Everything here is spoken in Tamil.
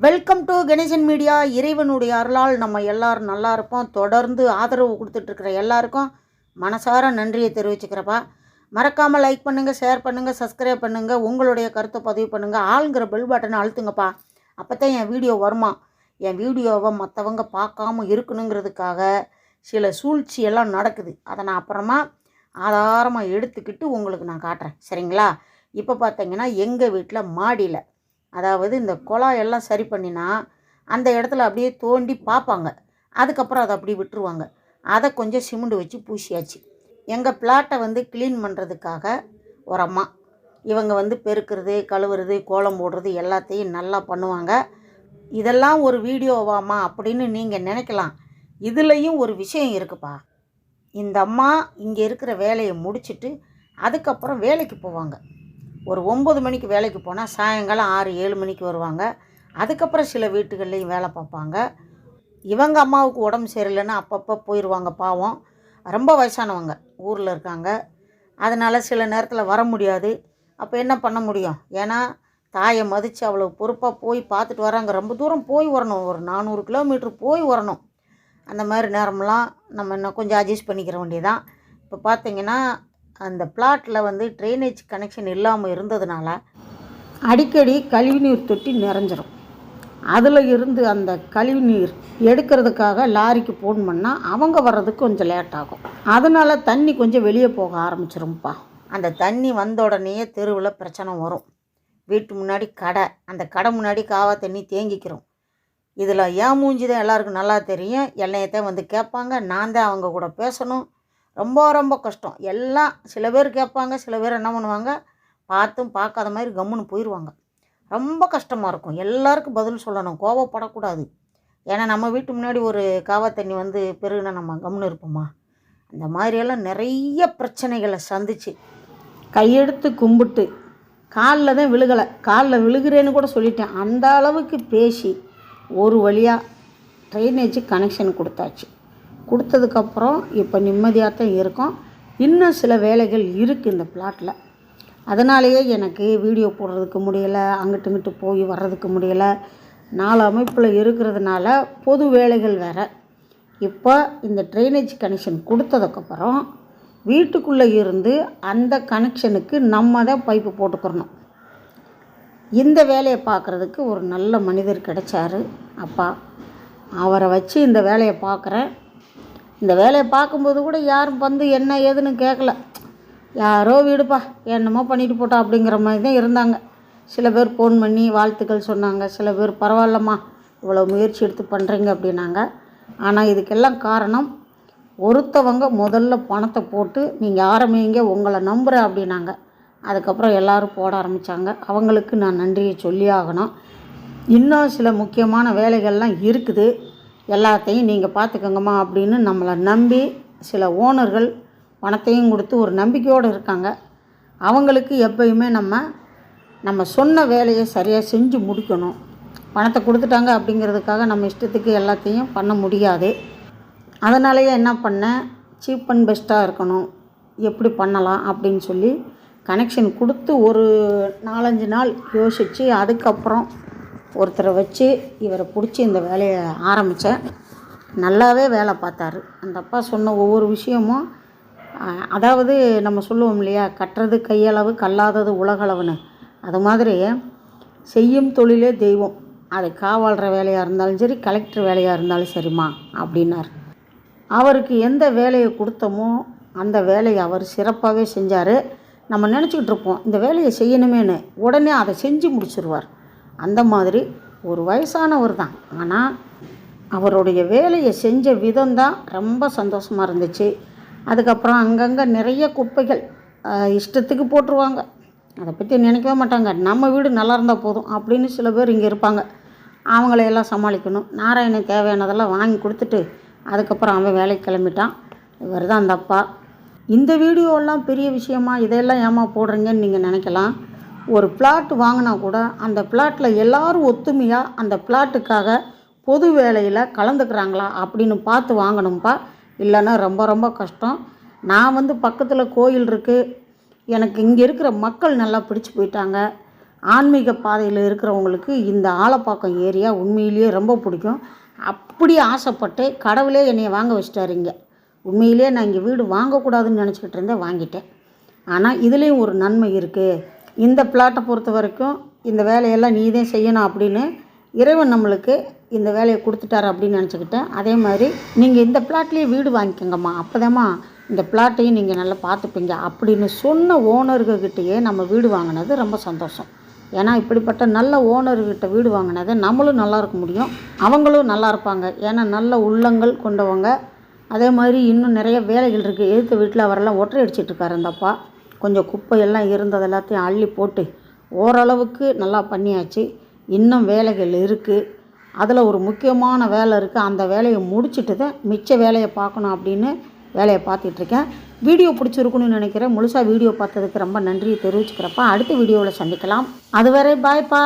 Welcome to Ganesan media. இறைவனுடைய அருளால் நம்ம எல்லாரும் நல்லா இருப்போம். தொடர்ந்து ஆதரவு கொடுத்துட்ருக்கிற எல்லாருக்கும் மனசார நன்றியை தெரிவிச்சுக்கிறப்பா. மறக்காமல் லைக் பண்ணுங்கள், ஷேர் பண்ணுங்கள், சப்ஸ்கிரைப் பண்ணுங்கள், உங்களுடைய கருத்தை பதிவு பண்ணுங்கள், ஆளுங்கிற பெல் பட்டனை அழுத்துங்கப்பா. அப்போ தான் என் வீடியோ வருமா. என் வீடியோவை மற்றவங்க பார்க்காம இருக்கணுங்கிறதுக்காக சில சூழ்ச்சியெல்லாம் நடக்குது. அதை நான் அப்புறமா ஆதாரமாக எடுத்துக்கிட்டு உங்களுக்கு நான் காட்டுறேன், சரிங்களா? இப்போ பார்த்தீங்கன்னா எங்கள் வீட்டில் மாடியில், அதாவது இந்த குழாயெல்லாம் சரி பண்ணினா அந்த இடத்துல அப்படியே தோண்டி பார்ப்பாங்க. அதுக்கப்புறம் அதை அப்படியே விட்டுருவாங்க. அதை கொஞ்சம் சிமெண்ட் வச்சு பூசியாச்சு. எங்கள் பிளாட்டை க்ளீன் பண்ணுறதுக்காக ஒரு அம்மா, இவங்க பெருக்கிறது, கழுவுறது, கோலம் போடுறது எல்லாத்தையும் நல்லா பண்ணுவாங்க. இதெல்லாம் ஒரு வீடியோவாமா அப்படின்னு நீங்கள் நினைக்கலாம். இதுலேயும் ஒரு விஷயம் இருக்குப்பா. இந்த அம்மா இங்கே இருக்கிற வேலையை முடிச்சுட்டு அதுக்கப்புறம் வேலைக்கு போவாங்க. ஒரு 9 மணிக்கு வேலைக்கு போனால் சாயங்காலம் 6-7 மணிக்கு வருவாங்க. அதுக்கப்புறம் சில வீட்டுகள்லேயும் வேலை பார்ப்பாங்க. இவங்க அம்மாவுக்கு உடம்பு சரியில்லைன்னா அப்பப்போ போயிடுவாங்க. பாவம், ரொம்ப வயசானவங்க ஊரில் இருக்காங்க. அதனால் சில நேரத்தில் வர முடியாது. அப்போ என்ன பண்ண முடியும்? ஏன்னா தாயை மதித்து அவ்வளோ பொறுப்பாக போய் பார்த்துட்டு வராங்க. ரொம்ப தூரம் போய் வரணும், ஒரு 400 கிலோமீட்டர் போய் வரணும். அந்த மாதிரி நேரமெல்லாம் நம்ம இன்னும் கொஞ்சம் அட்ஜஸ்ட் பண்ணிக்கிற வேண்டியதான். இப்போ பார்த்திங்கன்னா அந்த பிளாட்டில் ட்ரைனேஜ் கனெக்ஷன் இல்லாமல் இருந்ததுனால அடிக்கடி கழிவுநீர் தொட்டி நிறைஞ்சிரும். அதில் இருந்து அந்த கழிவுநீர் எடுக்கிறதுக்காக லாரிக்கு ஃபோன் பண்ணால் அவங்க வர்றதுக்கு கொஞ்சம் லேட் ஆகும். அதனால் தண்ணி கொஞ்சம் வெளியே போக ஆரம்பிச்சிரும்ப்பா. அந்த தண்ணி வந்த உடனேயே தெருவில் பிரச்சனை வரும். வீட்டு முன்னாடி கடை, அந்த கடை முன்னாடி காவா தண்ணி தேங்கிக்கிறோம். இதில் ஏன் மூஞ்சி தான் எல்லாருக்கும் நல்லா தெரியும். என்னையத்தான் கேட்பாங்க, நான் தான் அவங்க கூட பேசணும். ரொம்ப ரொம்ப கஷ்டம். எல்லாம் சில பேர் கேட்பாங்க, சில பேர் என்ன பண்ணுவாங்க, பார்த்தும் பார்க்காத மாதிரி கம்முன்னு போயிடுவாங்க. ரொம்ப கஷ்டமாக இருக்கும். எல்லாருக்கும் பதில் சொல்லணும், கோவப்படக்கூடாது. ஏன்னா நம்ம வீட்டு முன்னாடி ஒரு காவா தண்ணி பெருகுனா நம்ம கம்முன்னு இருப்போமா? அந்த மாதிரியெல்லாம் நிறைய பிரச்சனைகளை சந்திச்சு கையெடுத்து கும்பிட்டு காலில் தான் விழுகலை, காலில் விழுகிறேன்னு கூட சொல்லிட்டேன். அந்த அளவுக்கு பேசி ஒரு வழியாக ட்ரைனேஜ் கனெக்ஷன் கொடுத்தாச்சு. கொடுத்ததுக்கப்புறம் இப்போ நிம்மதியாக தான் இருக்கும். இன்னும் சில வேலைகள் இருக்குது இந்த பிளாட்டில். அதனாலேயே எனக்கு வீடியோ போடுறதுக்கு முடியலை, அங்கிட்டு இங்கிட்டு போய் வர்றதுக்கு முடியலை. 4 அமைப்பில் இருக்கிறதுனால பொது வேலைகள் வேறு. இப்போ இந்த ட்ரைனேஜ் கனெக்ஷன் கொடுத்ததுக்கப்புறம் வீட்டுக்குள்ளே இருந்து அந்த கனெக்ஷனுக்கு நம்ம தான் பைப்பு போட்டுக்கிறணும். இந்த வேலையை பார்க்குறதுக்கு ஒரு நல்ல மனிதர் கிடைச்சார் அப்பா. அவரை வச்சு இந்த வேலையை பார்க்குறேன். இந்த வேலையை பார்க்கும்போது கூட யாரும் என்ன ஏதுன்னு கேட்கல. யாரோ வீடுப்பா என்னமோ பண்ணிட்டு போட்டா அப்படிங்கிற மாதிரி தான் இருந்தாங்க. சில பேர் ஃபோன் பண்ணி வாழ்த்துக்கள் சொன்னாங்க. சில பேர் பரவாயில்லம்மா இவ்வளோ முயற்சி எடுத்து பண்ணுறீங்க அப்படின்னாங்க. ஆனால் இதுக்கெல்லாம் காரணம் ஒருத்தவங்க முதல்ல பணத்தை போட்டு நீங்கள் ஆரம்பிங்க, உங்களை நம்புகிறேன் அப்படின்னாங்க. அதுக்கப்புறம் எல்லோரும் போட ஆரம்பித்தாங்க. அவங்களுக்கு நான் நன்றியை சொல்லி ஆகணும். இன்னும் சில முக்கியமான வேலைகள்லாம் இருக்குது. எல்லாத்தையும் நீங்கள் பார்த்துக்கங்கம்மா அப்படின்னு நம்மளை நம்பி சில ஓனர்கள் பணத்தையும் கொடுத்து ஒரு நம்பிக்கையோடு இருக்காங்க. அவங்களுக்கு எப்பயுமே நம்ம சொன்ன வேலையை சரியாக செஞ்சு முடிக்கணும். பணத்தை கொடுத்துட்டாங்க அப்படிங்கிறதுக்காக நம்ம இஷ்டத்துக்கு எல்லாத்தையும் பண்ண முடியாது. அதனாலேயே என்ன பண்ணேன், சீப் அண்ட் பெஸ்ட்டாக இருக்கணும், எப்படி பண்ணலாம் அப்படின்னு சொல்லி கனெக்ஷன் கொடுத்து ஒரு 4-5 நாள் யோசித்து அதுக்கப்புறம் ஒருத்தரை வச்சு இவரை பிடிச்சி இந்த வேலையை ஆரம்பித்தேன். நல்லாவே வேலை பார்த்தாரு. அந்த அப்பா சொன்ன ஒவ்வொரு விஷயமும், அதாவது நம்ம சொல்லுவோம் இல்லையா, கட்டுறது கையளவு கல்லாதது உலகளவுன்னு. அது மாதிரி செய்யும் தொழிலே தெய்வம். அது காவாள்ற வேலையாக இருந்தாலும் சரி, கலெக்டர் வேலையாக இருந்தாலும் சரிம்மா அப்படின்னார். அவருக்கு எந்த வேலையை கொடுத்தோமோ அந்த வேலையை அவர் சிறப்பாகவே செஞ்சார். நம்ம நினச்சிக்கிட்டு இருப்போம் இந்த வேலையை செய்யணுமேனு, உடனே அதை செஞ்சு முடிச்சிருவார். அந்த மாதிரி ஒரு வயசானவர் தான், ஆனால் அவருடைய வேலையை செஞ்ச விதம்தான் ரொம்ப சந்தோஷமாக இருந்துச்சு. அதுக்கப்புறம் அங்கங்கே நிறைய குப்பைகள் இஷ்டத்துக்கு போட்டுருவாங்க. அதை பற்றி நினைக்கவே மாட்டாங்க. நம்ம வீடு நல்லா இருந்தால் போதும் அப்படின்னு சில பேர் இங்கே இருப்பாங்க. அவங்களையெல்லாம் சமாளிக்கணும். நாராயணன் தேவையானதெல்லாம் வாங்கி கொடுத்துட்டு அதுக்கப்புறம் அவன் வேலைக்கு கிளம்பிட்டான். இவர் தான் அந்த அப்பா. இந்த வீடியோவெல்லாம் பெரிய விஷயமா இதெல்லாம் ஏமா போடுறீங்கன்னு நீங்கள் நினைக்கலாம். ஒரு பிளாட் வாங்கினா கூட அந்த பிளாட்டில் எல்லோரும் ஒத்துமையாக அந்த பிளாட்டுக்காக பொது வேலையில் கலந்துக்கிறாங்களா அப்படின்னு பார்த்து வாங்கணும்ப்பா. இல்லைன்னா ரொம்ப ரொம்ப கஷ்டம். நான் பக்கத்தில் கோயில் இருக்குது, எனக்கு இங்கே இருக்கிற மக்கள் நல்லா பிடிச்சி போயிட்டாங்க. ஆன்மீக பாதையில் இருக்கிறவங்களுக்கு இந்த ஆலப்பாக்கம் ஏரியா உண்மையிலேயே ரொம்ப பிடிக்கும். அப்படி ஆசைப்பட்டு கடவுளே என்னை வாங்க வச்சிட்டாரு இங்கே. உண்மையிலேயே நான் இங்கே வீடு வாங்கக்கூடாதுன்னு நினச்சிக்கிட்டு இருந்தேன், வாங்கிட்டேன். ஆனால் இதுலேயும் ஒரு நன்மை இருக்குது. இந்த பிளாட்டை பொறுத்த வரைக்கும் இந்த வேலையெல்லாம் நீ தான் செய்யணும் அப்படின்னு இறைவன் நம்மளுக்கு இந்த வேலையை கொடுத்துட்டாரு அப்படின்னு நினச்சிக்கிட்டேன். அதே மாதிரி நீங்கள் இந்த பிளாட்லேயே வீடு வாங்கிக்கோங்கம்மா, அப்போதாம்மா இந்த பிளாட்டையும் நீங்கள் நல்லா பார்த்துப்பீங்க அப்படின்னு சொன்ன ஓனர்கிட்டயே நம்ம வீடு வாங்கினது ரொம்ப சந்தோஷம். ஏன்னா இப்படிப்பட்ட நல்ல ஓனர்கிட்ட வீடு வாங்கினதை நம்மளும் நல்லா இருக்க முடியும், அவங்களும் நல்லா இருப்பாங்க. ஏன்னா நல்ல உள்ளங்கள் கொண்டவங்க. அதே மாதிரி இன்னும் நிறைய வேலைகள் இருக்குது. எதிர்த்த வீட்டில் அவரெல்லாம் ஒற்றை அடிச்சிட்ருக்காரு அந்த அப்பா. கொஞ்சம் குப்பையெல்லாம் இருந்தது எல்லாத்தையும் அள்ளி போட்டு ஓரளவுக்கு நல்லா பண்ணியாச்சு. இன்னும் வேலைகள் இருக்குது. அதில் ஒரு முக்கியமான வேலை இருக்குது. அந்த வேலையை முடிச்சுட்டு தான் மிச்ச வேலையை பார்க்கணும் அப்படின்னு வேலையை பார்த்துட்ருக்கேன். வீடியோ பிடிச்சிருக்குன்னு நினைக்கிறேன். முழுசாக வீடியோ பார்த்ததுக்கு ரொம்ப நன்றியை தெரிவிச்சுக்கிறப்பா. அடுத்த வீடியோவில் சந்திக்கலாம். அதுவரை பாய்ப்பா.